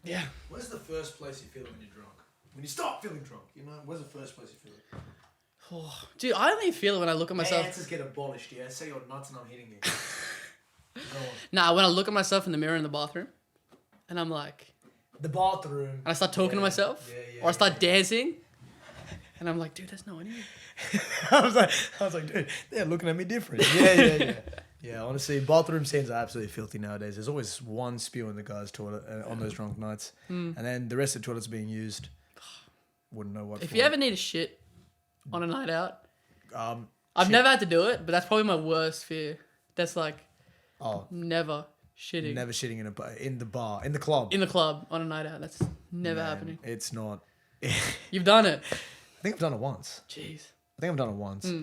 Yeah. Where's the first place you feel it when you're drunk? When you start feeling drunk, you know, where's the first place you feel it? Oh, dude, I only feel it when I look at myself. Answers get abolished, yeah? Say you're nuts and I'm hitting you. Go on. Nah, when I look at myself in the mirror in the bathroom, and I'm like... The bathroom. And I start talking to myself. Or I start dancing. And I'm like, dude, there's no one here. I was like, dude, they're looking at me different. Yeah. Yeah, honestly, bathroom scenes are absolutely filthy nowadays. There's always one spew in the guy's toilet on those drunk nights. And then the rest of the toilet's being used. Wouldn't know what If for. you ever need a shit on a night out, I've shit. never had to do it, but that's probably my worst fear. That's like, Oh, never shitting. never shitting in the bar, in the club. In the club on a night out. That's never Man, happening. It's not. You've done it. I think I've done it once. Jeez.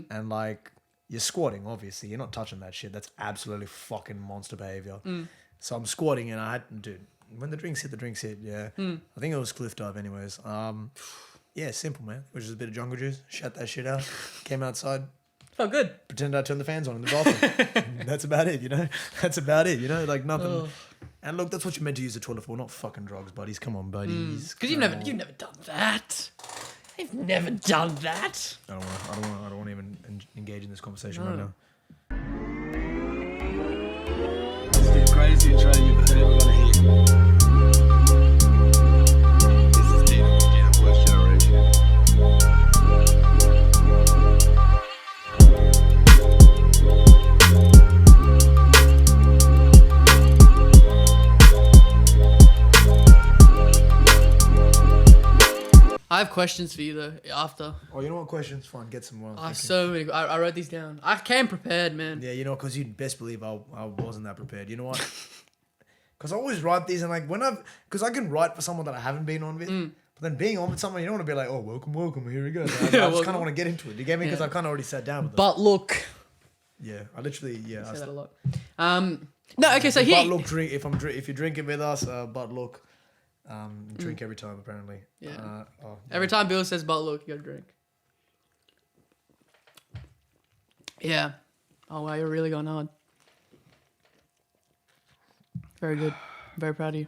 And like, you're squatting, obviously. You're not touching that shit. That's absolutely fucking monster behavior. So I'm squatting and I had, dude, when the drinks hit, yeah. I think it was Cliff Dive anyways. Yeah, simple, man. It was just a bit of jungle juice. Shut that shit out. Came outside. Felt good. Pretended I turned the fans on in the bathroom. That's about it, you know? Like nothing. Oh. And look, that's what you're meant to use the toilet for, not fucking drugs, buddies. Come on, buddies. Because you've never done that. You've never done that. I don't want to even engage in this conversation right now. It's the greatest intro you've ever gonna hear. This is Dina First Generation. I have questions for you though after. Oh, you know what? Questions? Fine, get some more. I have so many. I wrote these down. I came prepared, man. Yeah, you know, because you'd best believe I wasn't that prepared. You know what? Because I always write these and like because I can write for someone that I haven't been on with. But then being on with someone, you don't want to be like, oh, welcome, here we go. Like, I just kind of want to get into it. You get me? Because I kind of already sat down with them. But look. Yeah, I literally, I say that a lot. No, okay, so here. But look, drink if you're drinking with us, but look, drink every time apparently. Yeah. Every time Bill says but look, you gotta drink. Yeah. Oh wow, you're really going hard. Very good. Very proud of you.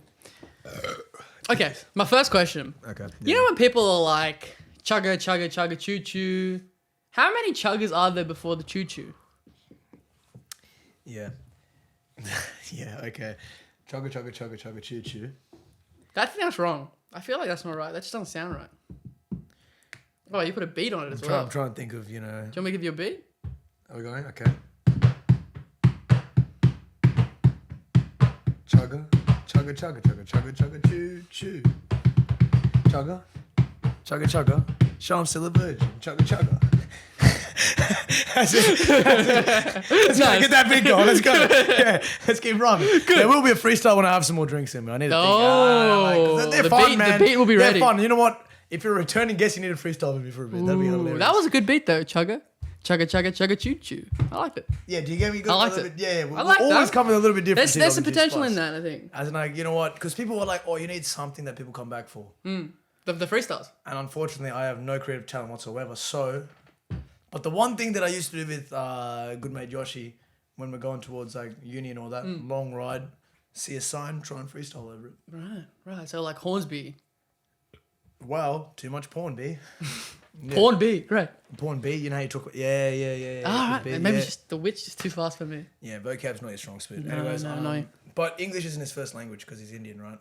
Okay, my first question. Okay. You know when people are like, chugga, chugga, chugga, choo-choo. How many chuggers are there before the choo-choo? Yeah. Yeah, okay. Chugga, chugga, chugga, chugga, choo-choo. I think that's wrong. I feel like that's not right. That just doesn't sound right. Oh, you put a beat on it as well. I'm trying to think of, you know. Do you want me to give you a beat? Are we going? Okay. Chugga, chugga, chugga, chugga, chugga, chugga, choo, choo. Chugga, chugga, chugga. Sham still a virgin. Chugga, chugga. That's it. Let's go. Get that big goal. Let's go. Yeah, let's keep rhyming. There will be a freestyle when I have some more drinks in me. I need to think. They're fun, man. The beat will be ready. They're fun. You know what? If you're a returning guest, you need a freestyle with me for a bit. That'd be hilarious. That was a good beat though, chugga. Chugga, chugga, chugga, choo-choo. I liked it. Yeah, do you get me? I liked it. Yeah, I like always that. come with a little bit different. There's some potential in that, I think. As in, like, you know what? Because people were like, oh, you need something that people come back for. The freestyles. And unfortunately, I have no creative talent whatsoever. So, but the one thing that I used to do with good mate Yoshi, when we're going towards like uni and all that, long ride, see a sign, try and freestyle over it. Right. So like Hornsby. Well, too much porn, B. Yeah. Porn B, great. Porn B, you know how you talk. Yeah. All right, B, maybe yeah. just the witch is too fast for me. Yeah, vocab's not your strong suit. No, Anyways, no. But English isn't his first language because he's Indian, right?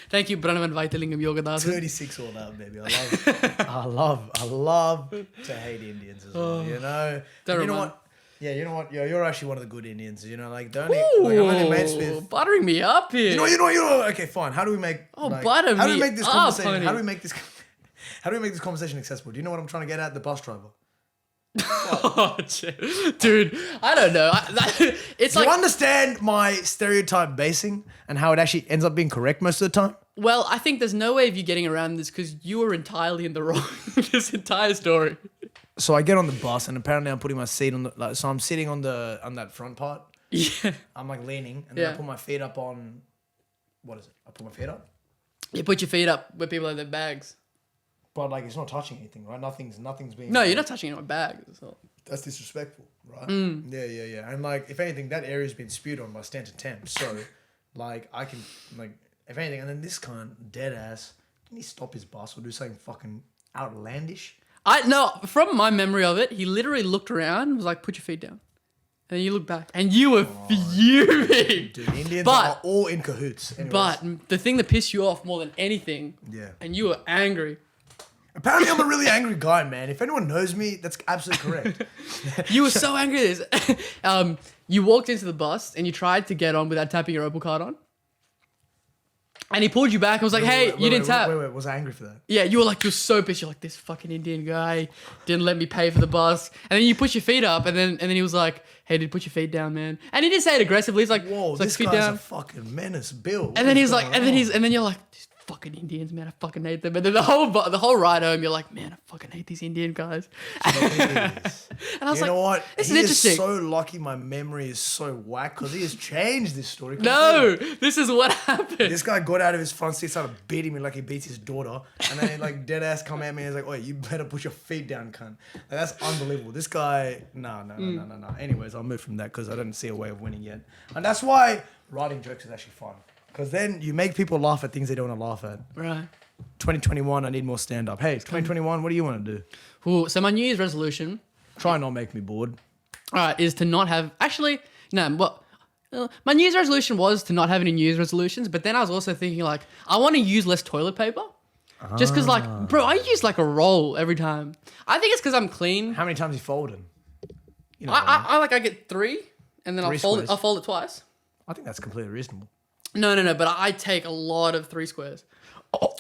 Thank you, Pranavan Vaitalingam Yogadasan. 36 all out, baby. I love to hate Indians as well. You know. You know what? Yeah, you know what? You're actually one of the good Indians. You know, like the only like, I'm only mates with. Buttering me up here. You know. Okay, fine. How do we make? Butter How do me we make this up, conversation? honey. How do we make this? How do we make this conversation accessible? Do you know what I'm trying to get at? The bus driver. Oh, dude, I don't know. It's Do like you understand my stereotype basing and how it actually ends up being correct most of the time? Well, I think there's no way of you getting around this because you were entirely in the wrong this entire story. So I get on the bus and apparently I'm putting my seat on the so I'm sitting on that front part. Yeah. I'm like leaning and then I put my feet up on what is it? I put my feet up. You put your feet up where people have their bags. But like it's not touching anything, right? Nothing's being. No, you're not touching any of my bags. That's disrespectful, right? Yeah. And like if anything, that area's been spewed on by Stanton Thames. So like I can like if anything, and then this cunt, dead ass, didn't he stop his bus or do something fucking outlandish? No, from my memory of it, he literally looked around and was like, put your feet down. And then you look back and you were fuming. Dude, Indians are all in cahoots. Anyways. But the thing that pissed you off more than anything, and you were angry. Apparently, I'm a really angry guy, man. If anyone knows me, that's absolutely correct. You were so angry at this. You walked into the bus and you tried to get on without tapping your Opal card on. And he pulled you back and was like, you didn't tap. Wait, was I angry for that? Yeah, you were so pissed. You're like, this fucking Indian guy didn't let me pay for the bus. And then you put your feet up and then he was like, hey, dude, put your feet down, man. And he didn't say it aggressively. He's like, whoa, this feet guy's down. a fucking menace, Bill. And then he's like, and then you're like, these fucking Indians, man, I fucking hate them. And then the whole ride home, you're like, man, I fucking hate these Indian guys. And I was you know what? This he is interesting. Is so lucky my memory is so whack because he has changed this story. No, this is what happened. This guy got out of his front seat, started beating me like he beats his daughter, and then like dead ass come at me and he's like, "Wait, you better put your feet down, cunt." Like, that's unbelievable. This guy, no. Anyways, I'll move from that because I don't see a way of winning yet, and that's why writing jokes is actually fun because then you make people laugh at things they don't want to laugh at. Right. 2021, I need more stand up. Hey, 2021, what do you want to do? Ooh, so my New Year's resolution, Try not make me bored. all right, is to not have. Actually, no. Well, my New Year's resolution was to not have any New Year's resolutions, but then I was also thinking like I want to use less toilet paper. Just because, like, bro, I use like a roll every time. I think it's because I'm clean. How many times you folding? You know I get 3, and then Three I'll squares. fold it twice. I think that's completely reasonable. No, but I take a lot of 3 squares.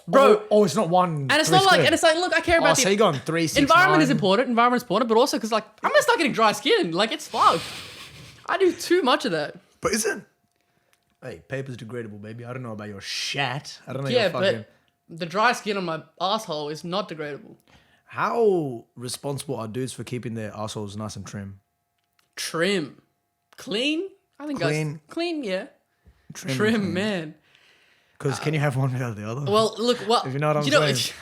Bro, it's not one. and it's not like, look, I care about so you going 3, 6, environment 9. is important. Environment is important, but also because like I'm gonna start getting dry skin. Like it's fucked. I do too much of that. But isn't? Hey, paper's degradable, baby. I don't know about your shat. I don't know Yeah, your fucking. but the dry skin on my asshole is not degradable. How responsible are dudes for keeping their assholes nice and trim? Trim, clean. I think Clean. clean. Yeah, Trim, trim, man. Because can you have one without the other? Well, look, if you know what I'm saying.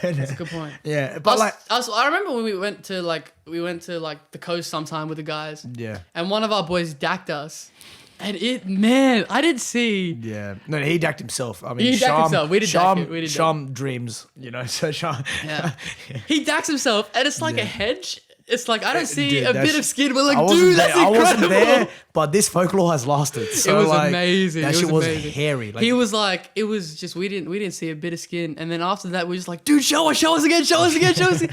That's a good point. Yeah, but I remember when we went to the coast sometime with the guys. Yeah. And one of our boys dacked us. And I didn't see. Yeah. No, he dacked himself. I mean, He dacked himself. We didn't dack it. We didn't Sham dreams, so Sham. Yeah. He dacks himself, and it's like a hedge. It's like, I don't see Dude, a bit of skin, but like, I wasn't dude, there. that's incredible. I wasn't there, but this folklore has lasted. So It was like, amazing. That It shit was was amazing. hairy. Like, He was like, it was just, we didn't see a bit of skin. And then after that, we were just like, dude, show us again.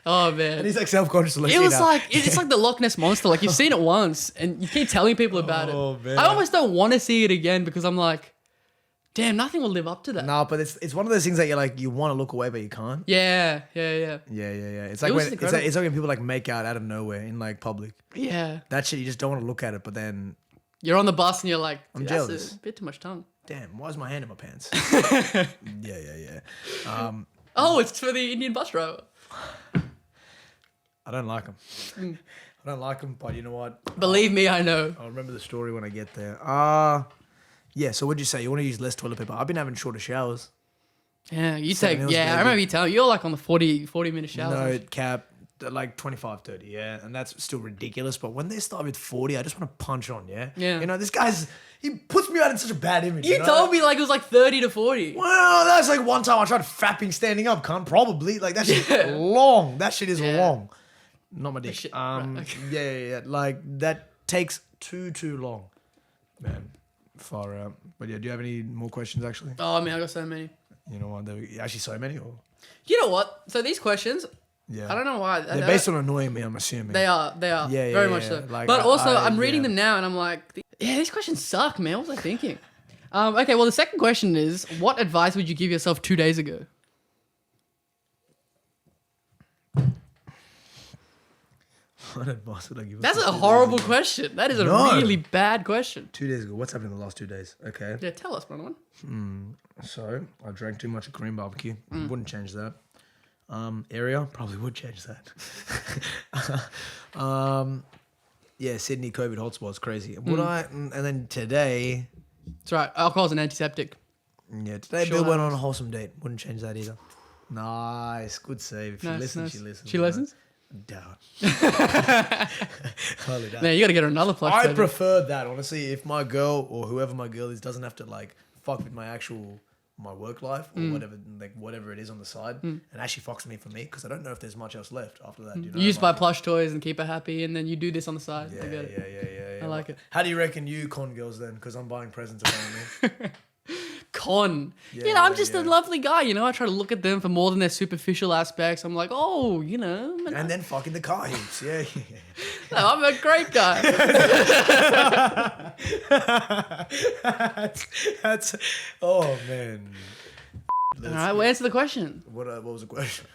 Oh, man. and he's like self-conscious. It was like, it's like the Loch Ness Monster. Like, you've seen it once, and you keep telling people about Oh, it. man. I almost don't want to see it again because I'm like, damn, nothing will live up to that. No, but it's one of those things that you're like, you want to look away, but you can't. Yeah. Yeah. It's like was when incredible. it's like when people like make out of nowhere in like public. Yeah. That shit, you just don't want to look at it, but then, You're on the bus and you're like, I'm that's jealous. a bit too much tongue. damn, why is my hand in my pants? Yeah. Oh, it's for the Indian bus driver. I don't like them. I don't like them, but you know what? Believe me, I know. I'll remember the story when I get there. Yeah, so what'd you say? You want to use less toilet paper? I've been having shorter showers. Yeah, you 7 take, meals, I baby. remember you telling, you're like on the 40-minute shower. No, cap, like 25, 30, yeah. And that's still ridiculous. But when they start with 40, I just want to punch on, yeah? Yeah. You know, this guy's, he puts me out in such a bad image. You know? told me like it was like 30 to 40. Well, that's like one time I tried fapping standing up, cunt. Probably. Like, that shit's Yeah. long. That shit is Yeah. long. Not my dick. shit- right, okay. Yeah. Like, that takes too long. Man, far out. But yeah, do you have any more questions, actually? Oh, man, I got so many. You know what? Actually, so many? Or You know what? So these questions, yeah. I don't know why. They're based on annoying me, I'm assuming. They are. Yeah, very much yeah. so. Like, but also, I'm yeah. reading them now and I'm like, yeah, these questions suck, man. What was I thinking? Okay, well, the second question is, what advice would you give yourself 2 days ago? What advice would I give? That's myself a 2 days horrible ago? question. That is a No. really bad question. 2 days ago. What's happened in the last 2 days? Okay. Yeah, tell us, brother. So, I drank too much Korean barbecue. Mm. Wouldn't change that. Area, probably would change that. Yeah, Sydney COVID hotspot's crazy. Would Mm. I? And then today, That's right. Alcohol's an antiseptic. yeah, today Sure Bill went on happens. a wholesome date. Wouldn't change that either. Nice, good save. If she Nice, listens, nice. she listens. She you know. listens? Doubt. Highly doubt. Man, you got to get her another plug. I soda. prefer that, honestly. If my girl or whoever my girl is doesn't have to like fuck with my work life or whatever it is on the side, and actually fucks me for me because I don't know if there's much else left after that. You know, You used to buy plush toys and keep her happy, and then you do this on the side. Yeah, I get it. yeah. I like it. How do you reckon you con girls then? Because I'm buying presents apparently. Con. Yeah, I'm just yeah. a lovely guy, I try to look at them for more than their superficial aspects. I'm like, oh, And then fucking the car heaps. Yeah. no, I'm a great guy. that's oh man. All right, well, answer the question. What was the question?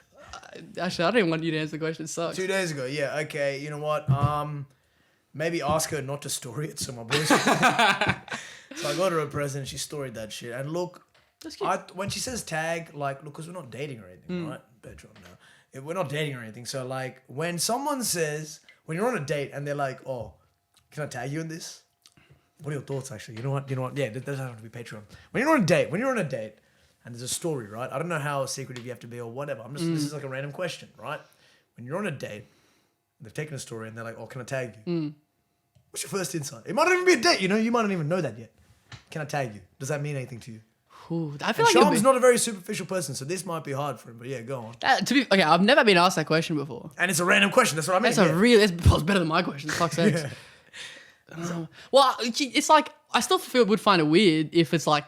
Actually, I don't even want you to answer the question. It sucks. 2 days ago, yeah. Okay, you know what? Maybe ask her not to story it. So my boys. So I got her a present. She storied that shit. And look, That's cute. when she says tag, like, look, because we're not dating or anything, right? Petron, no. We're not dating or anything. So like, when someone says, when you're on a date and they're like, oh, can I tag you in this? What are your thoughts, actually? You know what? Yeah, it doesn't have to be Patreon. When you're on a date, and there's a story, right? I don't know how secretive you have to be or whatever. This is like a random question, right? When you're on a date, they've taken a story and they're like, oh, can I tag you? What's your first insight? It might not even be a date, you might not even know that yet. Can I tag you? Does that mean anything to you? Ooh, I feel And like Sham's not a very superficial person, so this might be hard for him, but yeah, go on. okay, I've never been asked that question before. And it's a random question, that's what I mean. It's better than my question. Fuck's sakes. Well, it's like I still would find it weird if it's like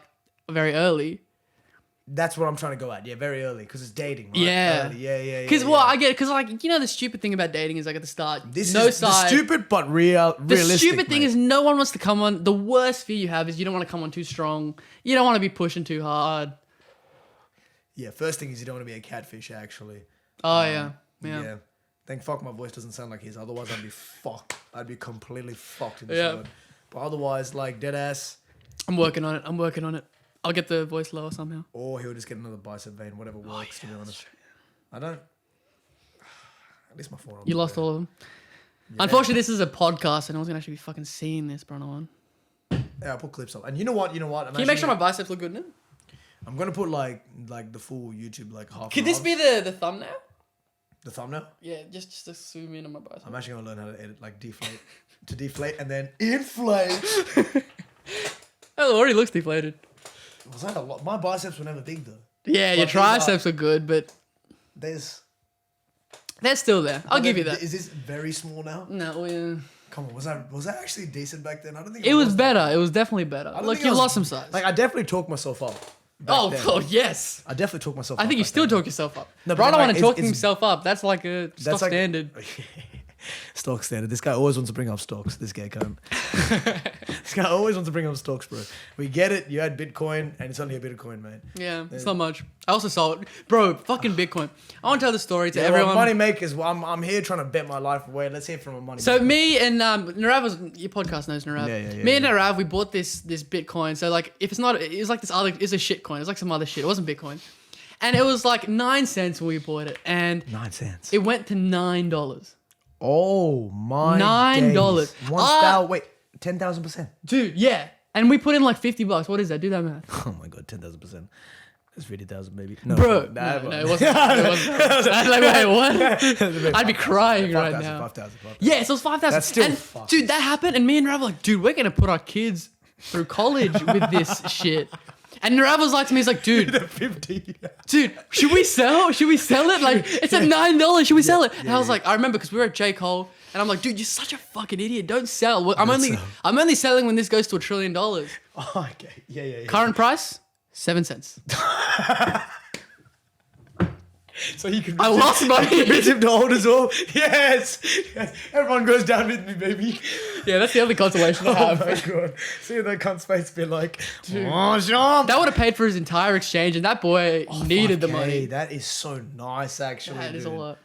very early. That's what I'm trying to go at. Yeah, very early, because it's dating, right? Yeah. Early. Yeah. Because I get it. Because like the stupid thing about dating is like at the start, This no is side. the stupid but The realistic. stupid thing mate. is no one wants to come on. The worst fear you have is you don't want to come on too strong. You don't want to be pushing too hard. Yeah, first thing is you don't want to be a catfish, actually. Oh yeah. Thank fuck my voice doesn't sound like his. Otherwise, I'd be fucked. I'd be completely fucked in this Yeah. world. But otherwise, like dead ass, I'm working on it. I'll get the voice lower somehow. or he'll just get another bicep vein, whatever works. To be honest, I don't. At least my forearm. You lost all of them. Unfortunately, this is a podcast, and I was gonna actually be fucking seeing this, bro. On. Yeah, I'll put clips up. And you know what? Can you make sure my biceps look good in it? I'm gonna put like the full YouTube like half. Could this be the thumbnail? the thumbnail? Yeah, just to zoom in on my biceps. I'm actually gonna learn how to edit like deflate to deflate and then inflate. Oh, it already looks deflated. Was that a lot? My biceps were never big though. Yeah, your Like, triceps are good, but There's. they're still there. I'll give you that. Is this very small now? No, yeah. Come on, was that actually decent back then? I don't think It was better. It was definitely better. don't Look, think you I was- lost some size. Like I definitely talked myself up. back then. Oh, yes. I definitely talked myself up. I think you back still then. talk yourself up. No, but Bro, I don't like, want to it's- talk himself up. That's like a stock That's like- standard. Stock standard. This guy always wants to bring up stocks. This guy can't. This guy always wants to bring up stocks, bro. We get it. You had Bitcoin, and it's only a Bitcoin, mate. Yeah, it's not much. I also saw it. Bro, fucking Bitcoin. I want to tell the story to Yeah, everyone. money makers. Well, I'm here trying to bet my life away. Let's hear from a money. So maker. me and Narav was, your podcast knows Narav. Yeah, Me and Narav, we bought this Bitcoin. So like, if it's not, it was like this other, it's a shit coin. It's like some other shit. It wasn't Bitcoin. And it was like 9 cents when we bought it. And 9 cents. it went to $9. Oh my. $9. days. 1,000. Wait, 10,000%. Dude, yeah. And we put in like $50. What is that? Do that math. Oh my god, 10,000%. That's 50,000, maybe. No, Bro, nah, no, it wasn't. It wasn't. I'm like, wait, what? I'd be crying right 5,000, now. 5,000. Yeah, so it was 5,000. That's still and, fucked. dude, that happened, and me and Narav were like, dude, we're gonna put our kids through college with this shit. And Narav was like to me, he's like, dude, 50. dude, should we sell? Should we sell it? Like, it's at $9. Should we sell it? And I was like, I remember because we were at J. Cole, and I'm like, dude, you're such a fucking idiot. Don't sell. I'm only selling when this goes to $1 trillion. Oh, okay. Yeah. Current price, 7 cents. So you can. I lost money. Convince him to hold us all. Yes. Everyone goes down with me, baby. Yeah, that's the only consolation I Oh have. my god. See that cunt's face be like, oh, Sham. That would have paid for his entire exchange, and that boy needed the money. That is so nice, actually. That is a dude. lot.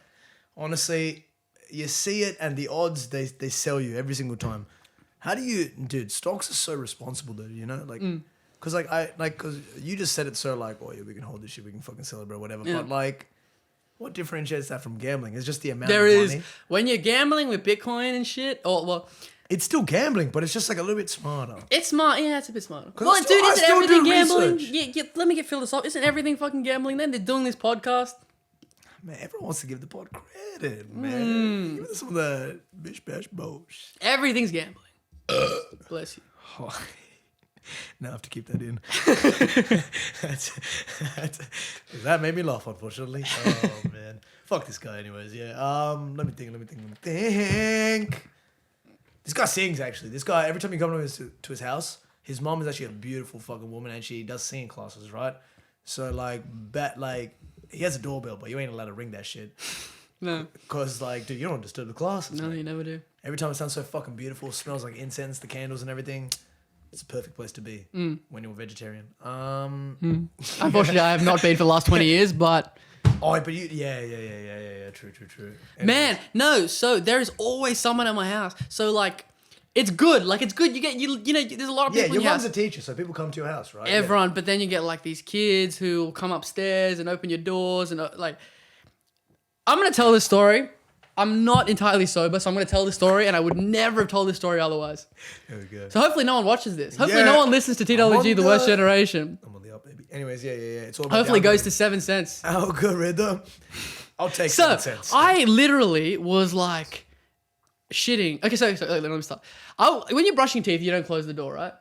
Honestly, you see it, and the odds they sell you every single time. How do you, dude? Stocks are so responsible, though. You know, like, because because you just said it so like, oh yeah, we can hold this shit, we can fucking sell it, bro, whatever. Yeah. But like, what differentiates that from gambling? It's just the amount. There of is money. when you're gambling with Bitcoin and shit. Oh well, It's still gambling, but it's just like a little bit smarter. it's smart. Yeah, it's a bit smarter. 'Cause Well, I still- dude, I isn't still everything do gambling? research. Yeah, let me get philosophical. Isn't everything fucking gambling? Then they're doing this podcast. Man, everyone wants to give the pod credit, man. Give them some of the bish bash bosh. Everything's gambling. Bless you. Now I have to keep that in. That made me laugh, unfortunately. Oh man, fuck this guy. Anyways, yeah. Let me think. This guy sings actually. This guy, every time you come to his house, his mom is actually a beautiful fucking woman, and she does singing classes, right? So like, he has a doorbell, but you ain't allowed to ring that shit. No. Cause like, dude, you don't disturb the classes. No, mate. you never do. Every time it sounds so fucking beautiful, smells like incense, the candles and everything. It's a perfect place to be when you're a vegetarian. Unfortunately, I have not been for the last 20 years, but Oh, but you, yeah. True. Anyways. man, no. So there is always someone at my house. So like, it's good. Like it's good. You know, there's a lot of Yeah, people your in your mum's house. a teacher, so people come to your house, right? Everyone, but then you get like these kids who will come upstairs and open your doors and like. I'm gonna tell this story. I'm not entirely sober, so I'm gonna tell this story, and I would never have told this story otherwise. There we go. So hopefully no one watches this. Hopefully Yeah. no one listens to TWG, the worst the- generation. I'm on the up, baby. Anyways, yeah. It's all about Hopefully it goes downloading. to 7 cents. Algorithm. I'll take So 7 cents. I literally was like shitting. Okay, so let me start. When you're brushing teeth, you don't close the door, right?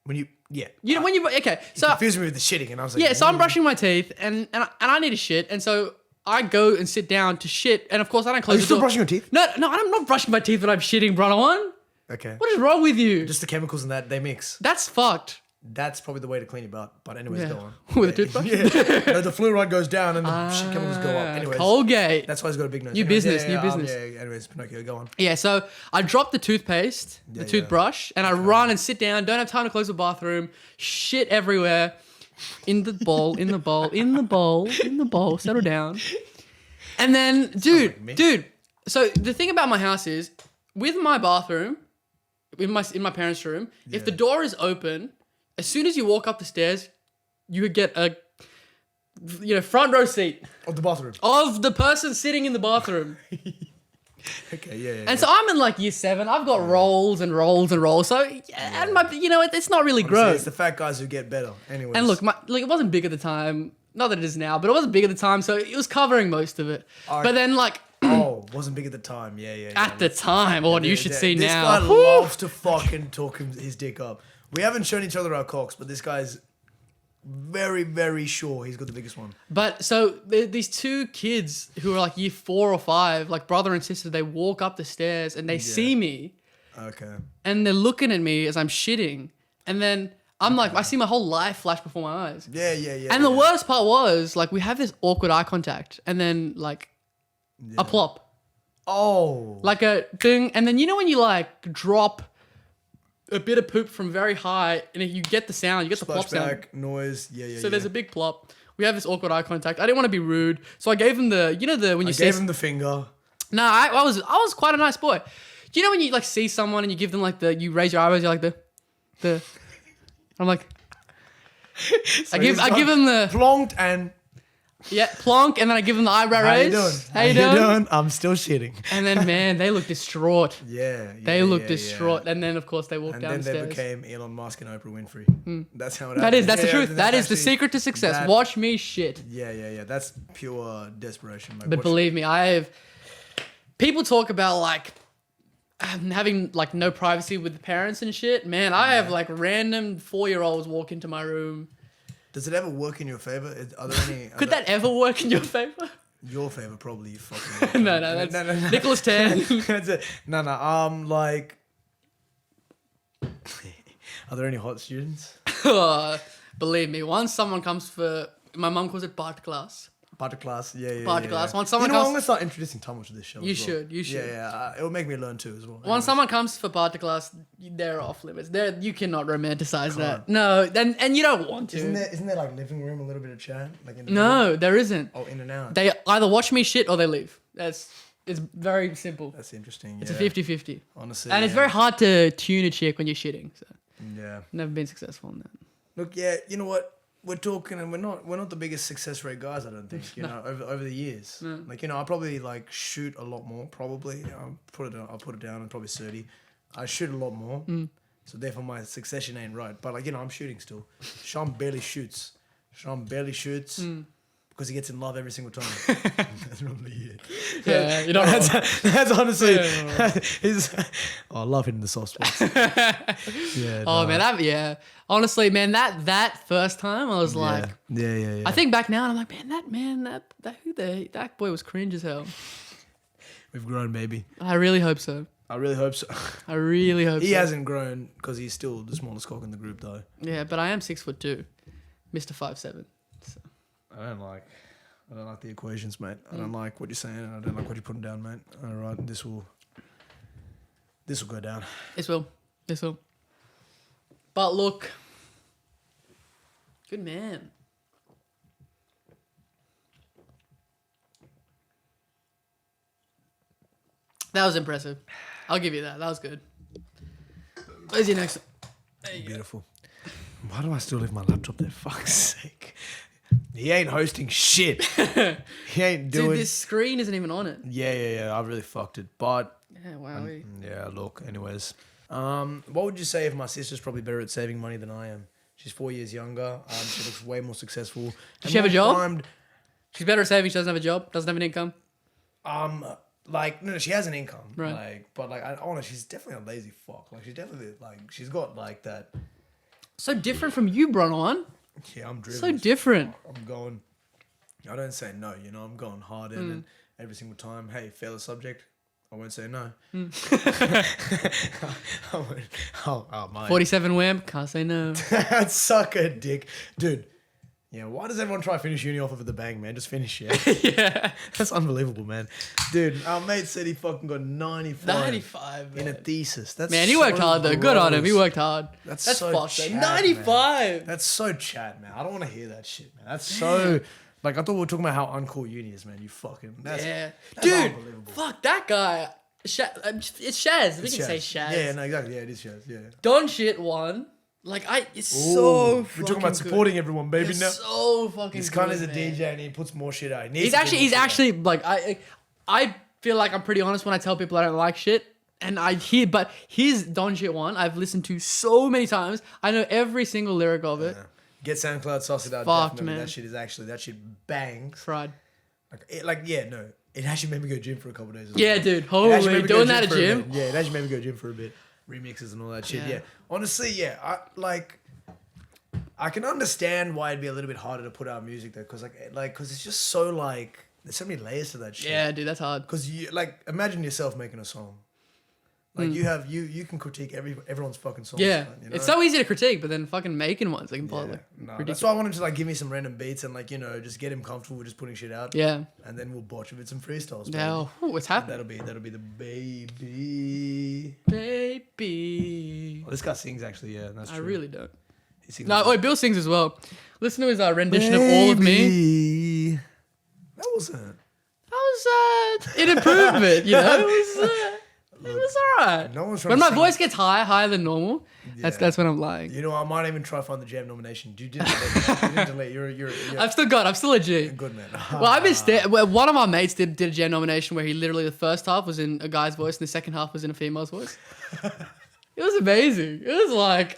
When you, yeah. You know when you okay. So Confused me with the shitting, and I was like, yeah, so I'm brushing my teeth and I need to shit, and so I go and sit down to shit, and of course I don't close Are you the still door. brushing your teeth? No, I'm not brushing my teeth when I'm shitting, Bronwyn. Okay. What is wrong with you? Just the chemicals in that, they mix. That's fucked. That's probably the way to clean your butt. But anyways, Yeah. go on. With a toothbrush? Yeah. No, the fluoride goes down and the shit chemicals go up. Anyways. Colgate. That's why he's got a big nose. New Anyways, business, new business. Yeah. Anyways, Pinocchio, go on. Yeah, so I drop the toothpaste, the Yeah, toothbrush, and I run and sit down. Don't have time to close the bathroom. Shit everywhere. In the bowl. Settle down. And then, like me. dude. So the thing about my house is, with my bathroom, in my parents' room, if the door is open, as soon as you walk up the stairs, you would get a front row seat Of the bathroom. of the person sitting in the bathroom. Okay, yeah. And so I'm in like year 7. I've got rolls and rolls and rolls. So and it's not really Honestly, gross. it's the fat guys who get better. Anyways. And look, it wasn't big at the time. Not that it is now, but it wasn't big at the time, so it was covering most of it. Alright. But then, like, wasn't big at the time. Yeah. at the time, or you should see this now. This guy Whew. loves to fucking talk his dick up. We haven't shown each other our cocks, but this guy's very, very sure he's got the biggest one. But so these two kids who are like year 4 or 5, like brother and sister, they walk up the stairs and they see me Okay. and they're looking at me as I'm shitting. And then I'm like, I see my whole life flash before my eyes. Yeah. And the worst part was, like, we have this awkward eye contact and then, like, a plop. Oh. Like a thing. And then, you know when you, like, drop a bit of poop from very high and you get the sound, you get the plop sound. Splashback, noise. Yeah. So there's a big plop. We have this awkward eye contact. I didn't want to be rude. So I gave him the, when you see... gave him the finger. No, I was quite a nice boy. Do you know when you, like, see someone and you give them, like, you raise your eyebrows, you're like, the... I'm like... I give him the... Plonked and... Yeah, plonk, and then I give them the eyebrow How you raise. doing? How you doing? I'm still shitting. And then, man, they look distraught. Yeah. They look distraught. And then, of course, they walk And downstairs. then they became Elon Musk and Oprah Winfrey. That's how it happened. That's the truth. that's That is the actually- secret to success. that- Watch me shit. Yeah. That's pure desperation. Like, But believe me, people talk about, like, having, like, no privacy with the parents and shit. Man, I have, like, random 4-year-olds walk into my room. Does it ever work in your favor? Are there any... Could that ever work in your favor? Your favor, probably, you fucking... No, that's Nicholas Tan. That's it. No, like... Are there any hot students? Believe me, once someone comes for... My mum calls it Bart class. Part class, yeah. Part class. Once someone I'm comes... gonna start introducing Thomas to this show. You as well. should, you should. Yeah. It'll make me learn too as well. Once someone comes for Bart class, they're off limits. You cannot romanticize that. No, and you don't want to. Isn't there like living room, a little bit of chat? Like in No, there isn't. Oh, in and out. They either watch me shit or they leave. It's very simple. That's interesting. It's yeah. a 50-50. Honestly. And it's very hard to tune a chick when you're shitting. So Yeah. never been successful in that. Look, yeah, you know what? We're talking, and we're not the biggest success rate guys. I don't think. You know, over the years, like I probably like shoot a lot more. Probably, I'll put it down. I'm probably 30. I shoot a lot more, so therefore my succession ain't right. But like I'm shooting still. Sham barely shoots. because he gets in love every single time. That's probably it. Yeah, you know. That's honestly. Yeah. I love hitting the soft spots. Yeah. Oh man, honestly, man, that first time I was like, yeah. I think back now and I'm like, that boy was cringe as hell. We've grown, baby. I really hope so. I really hope so. I really hope so. He hasn't grown because he's still the smallest cock in the group, though. Yeah, but I am 6'2", Mr. 5'7". So. I don't like the equations, mate. I don't like what you're saying, and I don't like what you're putting down, mate. All right, this will go down. This will. But look, good man. That was impressive. I'll give you that. That was good. Where's your next? Beautiful. Why do I still leave my laptop there? Fuck's sake. He ain't hosting shit. He ain't doing... Dude, this screen isn't even on it. Yeah. I really fucked it. But... Yeah, wow. yeah, look, anyways. What would you say if my sister's probably better at saving money than I am? She's 4 years younger. She looks way more successful. Does she have a job? She's better at saving. She doesn't have a job. Doesn't have an income. No, she has an income. Right. She's definitely a lazy fuck. Like, she's definitely, she's got, that... So different from you, Bronwyn. Yeah, I'm driven. So different. I'm going... I don't say no, I'm going hard in and every single time. Hey, fail a subject, I won't say no. Mate. 47 wham, can't say no. That's suck a dick. Dude, yeah, why does everyone try to finish uni off with a bang, man? Just finish, yeah? Yeah. That's unbelievable, man. Dude, our mate said he fucking got 95. 95, man. In a thesis. That's Man, he worked hard, though. Good on him. He worked hard. That's so fucked, Chad, 95! Man. That's so Chad, man. I don't want to hear that shit, man. That's so... I thought we were talking about how uncool uni is, man. You fucking... That's Dude, fuck that guy. It's Shaz. We can say Shaz. Yeah, no, exactly. Yeah, it is Shaz. Yeah. Don shit one. It's so fucking we're talking about supporting everyone, baby. It's now. So fucking This kind good, is a man. DJ and he puts more shit out. He's actually I feel like I'm pretty honest when I tell people I don't like shit. And but his Don shit one I've listened to so many times. I know every single lyric of it. Yeah. Get SoundCloud sauce it out. Fucked, definitely. man. That shit bangs. Fried. It actually made me go gym for a couple of days. Yeah, dude. Holy, doing that at gym. Yeah, it actually made me go gym for a bit. Remixes and all that shit. Yeah. Honestly, yeah. I can understand why it'd be a little bit harder to put out music though, because it's just so there's so many layers to that shit. Yeah, dude, that's hard. Because you imagine yourself making a song. You can critique everyone's fucking songs. Yeah, man, you know? it's so easy to critique, but then fucking making ones, like, that's why I want him to give me some random beats and just get him comfortable with just putting shit out. Yeah, and then we'll botch with some freestyles. Yeah, what's happening? That'll be the baby. Baby. Oh, this guy sings actually. Yeah, that's true. I really don't. He sings. No, wait, Bill sings as well. Listen to his rendition of All of Me. That wasn't. That was an improvement. It was alright. No one's trying when to my sing. voice gets higher than normal, that's when I'm lying. You know, I might even try to find the jam nomination. You didn't delete. You're I'm still a G. Good man. Well, I missed it. One of our mates did a jam nomination where he literally the first half was in a guy's voice and the second half was in a female's voice. It was amazing. It was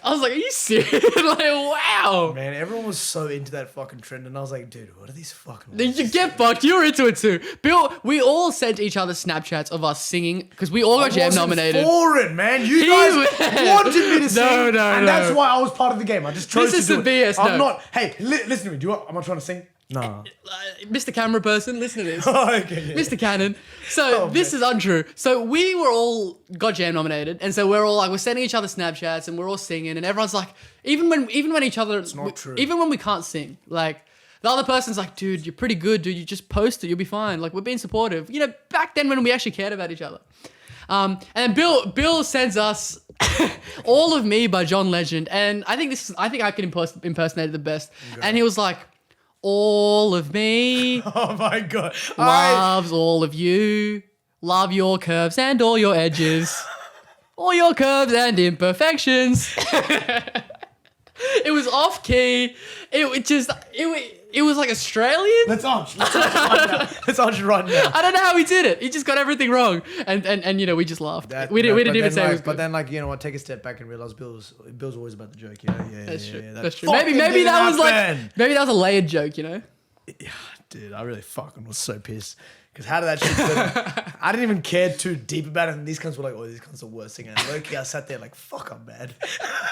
I was like, are you serious? Wow. Man, everyone was so into that fucking trend, and I was like, dude, what are these fucking? You get fucked. You were into it too, Bill. We all sent each other Snapchats of us singing because we all got jam nominated. For it, man. You guys wanted me to sing, and that's why I was part of the game. I just chose This is to do the it. BS. I'm not. Hey, listen to me. Am I trying to sing? No. Mr. Camera person, listen to this. Okay, yeah. Mr. Cannon. So this is untrue. So we were all got jam nominated, and so we're all we're sending each other Snapchats, and we're all singing, and everyone's like, even when each other, it's not true. Even when we can't sing, the other person's like, dude, you're pretty good, dude. You just post it, you'll be fine. We're being supportive. Back then when we actually cared about each other. And then Bill sends us All of Me by John Legend, and I think I can impersonate it the best. Okay. And he was like, all of me. Oh my God. Loves all of you. Love your curves and all your edges. All your curves and imperfections. It was off key. It was like Australian. Let's arch right now. I don't know how he did it. He just got everything wrong, and we just laughed. We didn't even say it was good. But then what? Take a step back and realize Bill's always about the joke. Yeah. That's true. Yeah, That's true. Maybe that was maybe that was a layered joke. Yeah, dude, I really fucking was so pissed. Because how did that shit go? I didn't even care too deep about it. And these cunts were like, oh, these cunts are the worst singer. And low-key, I sat there like, fuck, I'm bad.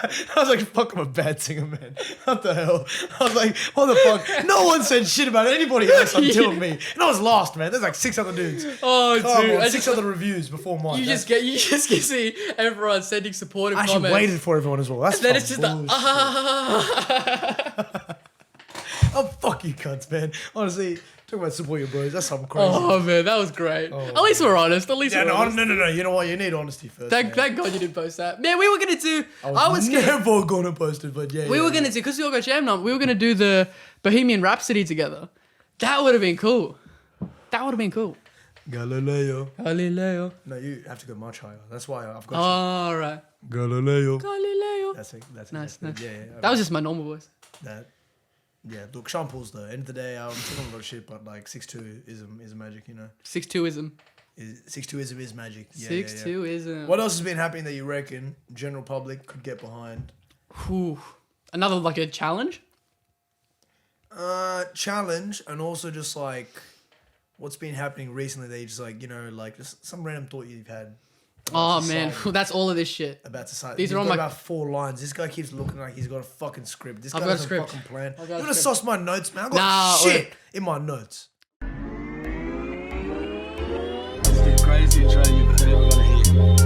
I was like, fuck, I'm a bad singer, man. What the hell? I was like, what the fuck? No one said shit about anybody else until me. And I was lost, man. There's like 6 other dudes. Oh, Come dude. on, 6 other reviews before mine. You just get to see everyone sending supportive I actually comments. waited for everyone as well. That's Then it's just bullshit. Oh, fuck you cunts, man. Honestly, talk about support your bros. That's something crazy. Oh man, that was great. At least we're honest. At least Yeah, we're no, honest. no. You know what? You need honesty first. Thank God you didn't post that. Man, we were gonna do. I was never gonna post it, but yeah. We were gonna do because we all got Sham now. We were gonna do the Bohemian Rhapsody together. That would have been cool. That would have been cool. Galileo. Galileo. No, you have to go much higher. That's why I've got All right. you. Galileo. Galileo. That's it. That's Nice, it. nice. Yeah. That was just my normal voice. that. Yeah, look, Sean Paul's though. End of the day, I'm talking a lot of shit, but like 6'2"ism is magic, you know. 6'2"ism. 6'2"ism is magic. Yeah, 6'2"ism. What else has been happening that you reckon general public could get behind? Whew. Another like a challenge. Challenge, and also just like what's been happening recently that you just like, you know, like just some random thought you've had. Oh society. man, that's all of this shit. About society. These You've are all got my- about 4 lines. This guy keeps looking like he's got a fucking script. This guy I've got a doesn't script. fucking plan. I've got You a wanna script. sauce my notes, man? I got Nah, shit in my notes. Let's get crazy and try to get paid. We're gonna hit.